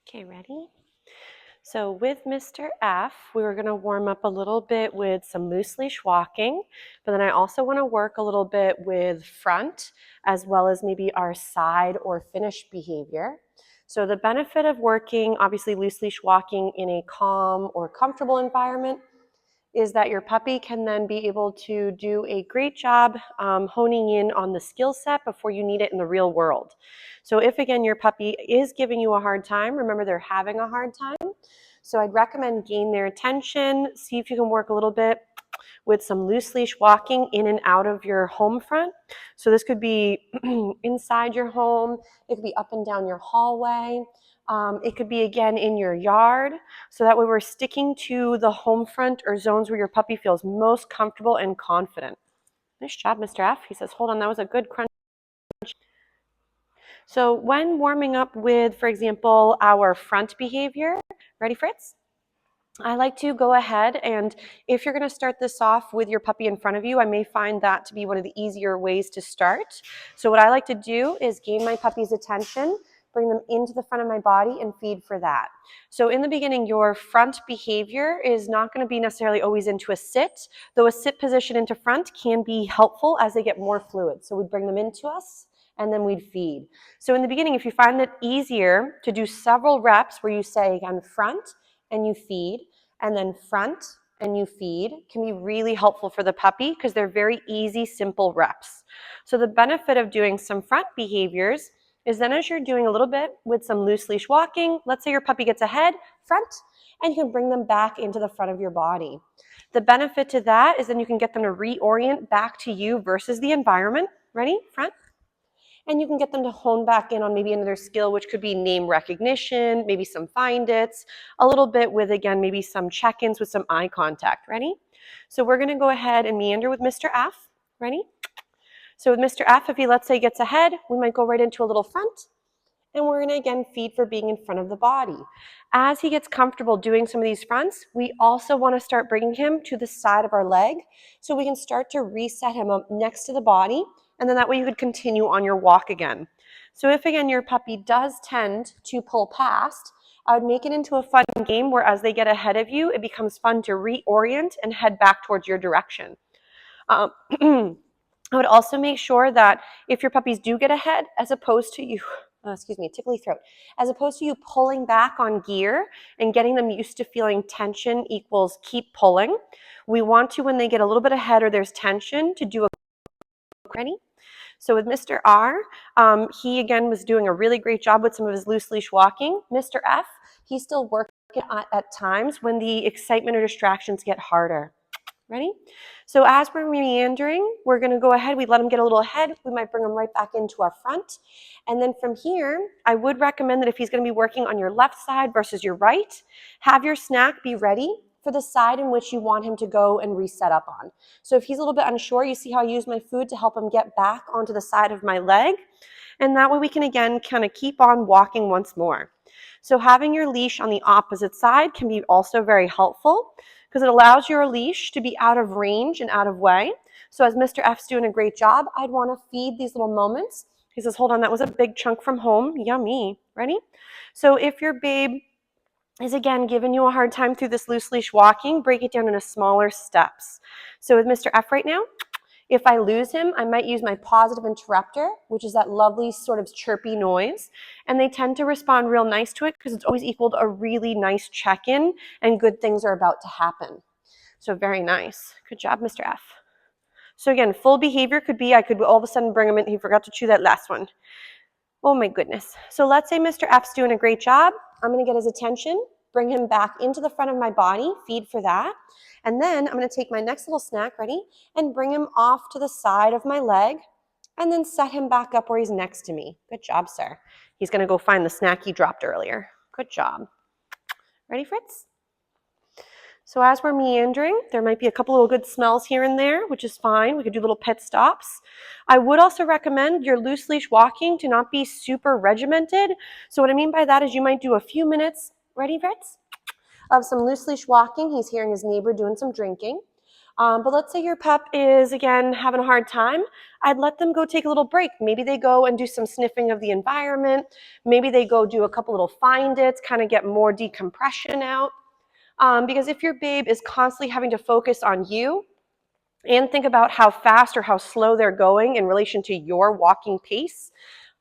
Okay, ready? So with Mr. F, we were going to warm up a little bit with some loose leash walking, but then I also want to work a little bit with front as well as maybe our side or finish behavior. So the benefit of working, obviously, loose leash walking in a calm or comfortable environment is that your puppy can then be able to do a great job honing in on the skill set before you need it in the real world. So if, again, your puppy is giving you a hard time, remember they're having a hard time. So I'd recommend gain their attention, see if you can work a little bit with some loose leash walking in and out of your home front. So this could be inside your home, it could be up and down your hallway. It could be, again, in your yard. So that way we're sticking to the home front or zones where your puppy feels most comfortable and confident. Nice job, Mr. F. He says, hold on, that was a good crunch. So when warming up with, for example, our front behavior, ready, Fritz? I like to go ahead, and if you're going to start this off with your puppy in front of you, I may find that to be one of the easier ways to start. So what I like to do is gain my puppy's attention, bring them into the front of my body, and feed for that. So in the beginning, your front behavior is not going to be necessarily always into a sit, though a sit position into front can be helpful as they get more fluid. So we'd bring them into us, and then we'd feed. So in the beginning, if you find it easier to do several reps where you say, again, front, and you feed, and then front and you feed, can be really helpful for the puppy because they're very easy, simple reps. So the benefit of doing some front behaviors is then as you're doing a little bit with some loose leash walking, let's say your puppy gets ahead, front, and you can bring them back into the front of your body. The benefit to that is then you can get them to reorient back to you versus the environment. Ready? Front. And you can get them to hone back in on maybe another skill, which could be name recognition, maybe some find its, a little bit with, again, maybe some check-ins with some eye contact. Ready? So we're going to go ahead and meander with Mr. F. Ready? So with Mr. F, if he, let's say, gets ahead, we might go right into a little front, and we're going to, again, feed for being in front of the body. As he gets comfortable doing some of these fronts, we also want to start bringing him to the side of our leg so we can start to reset him up next to the body, and then that way you could continue on your walk again. So if, again, your puppy does tend to pull past, I would make it into a fun game where as they get ahead of you, it becomes fun to reorient and head back towards your direction. I would also make sure that if your puppies do get ahead, as opposed to you, tickly throat, as opposed to you pulling back on gear and getting them used to feeling tension equals keep pulling, we want to, when they get a little bit ahead or there's tension, to do a ready. So with Mr. R, he again was doing a really great job with some of his loose leash walking. Mr. F, he's still working at times when the excitement or distractions get harder. Ready? So as we're meandering, we're going to go ahead. We let him get a little ahead. We might bring him right back into our front. And then from here, I would recommend that if he's going to be working on your left side versus your right, have your snack be ready for the side in which you want him to go and reset up on. So if he's a little bit unsure, you see how I use my food to help him get back onto the side of my leg. And that way we can, again, kind of keep on walking once more. So having your leash on the opposite side can be also very helpful because it allows your leash to be out of range and out of way. So as Mr. F's doing a great job, I'd want to feed these little moments. He says, hold on, that was a big chunk from home. Yummy. Ready? So if your babe is, again, giving you a hard time through this loose leash walking, break it down into smaller steps. So with Mr. F right now, if I lose him, I might use my positive interrupter, which is that lovely sort of chirpy noise. And they tend to respond real nice to it because it's always equaled a really nice check-in and good things are about to happen. So very nice. Good job, Mr. F. So again, full behavior could be I could all of a sudden bring him in. He forgot to chew that last one. Oh my goodness. So let's say Mr. F's doing a great job. I'm going to get his attention, bring him back into the front of my body, feed for that. And then I'm going to take my next little snack, ready, and bring him off to the side of my leg and then set him back up where he's next to me. Good job, sir. He's going to go find the snack he dropped earlier. Good job. Ready, Fritz? So as we're meandering, there might be a couple of good smells here and there, which is fine. We could do little pit stops. I would also recommend your loose leash walking to not be super regimented. So what I mean by that is you might do a few minutes, ready, Fritz, of some loose leash walking. He's hearing his neighbor doing some drinking. But let's say your pup is, again, having a hard time. I'd let them go take a little break. Maybe they go and do some sniffing of the environment. Maybe they go do a couple little find-its, kind of get more decompression out. Because if your babe is constantly having to focus on you and think about how fast or how slow they're going in relation to your walking pace,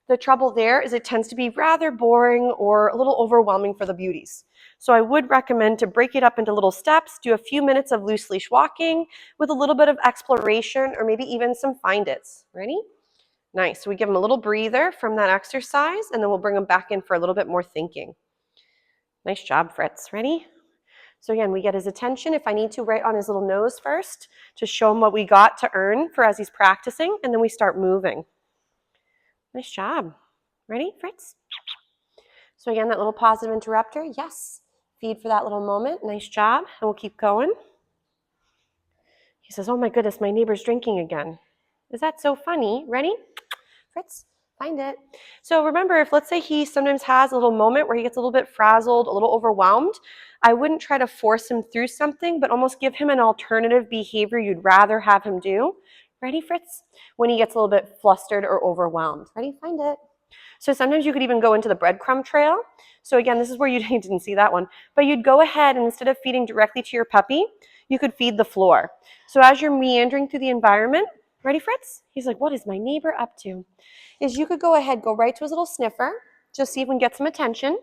the trouble there is it tends to be rather boring or a little overwhelming for the beauties. So I would recommend to break it up into little steps, do a few minutes of loose leash walking with a little bit of exploration or maybe even some find-its. Ready? Nice. So we give them a little breather from that exercise, and then we'll bring them back in for a little bit more thinking. Nice job, Fritz. Ready? So again, we get his attention, if I need to, right on his little nose first to show him what we got to earn for as he's practicing, and then we start moving. Nice job. Ready, Fritz? So again, that little positive interrupter, yes. Feed for that little moment. Nice job. And we'll keep going. He says, oh my goodness, my neighbor's drinking again. Is that so funny? Ready? Fritz, find it. So remember, if let's say he sometimes has a little moment where he gets a little bit frazzled, a little overwhelmed, I wouldn't try to force him through something, but almost give him an alternative behavior you'd rather have him do. Ready, Fritz? When he gets a little bit flustered or overwhelmed. Ready? Find it. So sometimes you could even go into the breadcrumb trail. So again, this is where you didn't see that one, but you'd go ahead and instead of feeding directly to your puppy, you could feed the floor. So as you're meandering through the environment, ready, Fritz? He's like, what is my neighbor up to? Is you could go ahead, go right to his little sniffer, just see if we can get some attention.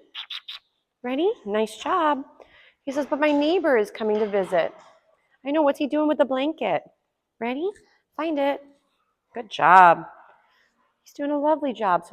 Ready? Nice job. He says, but my neighbor is coming to visit. I know, what's he doing with the blanket? Ready? Find it. Good job. He's doing a lovely job. So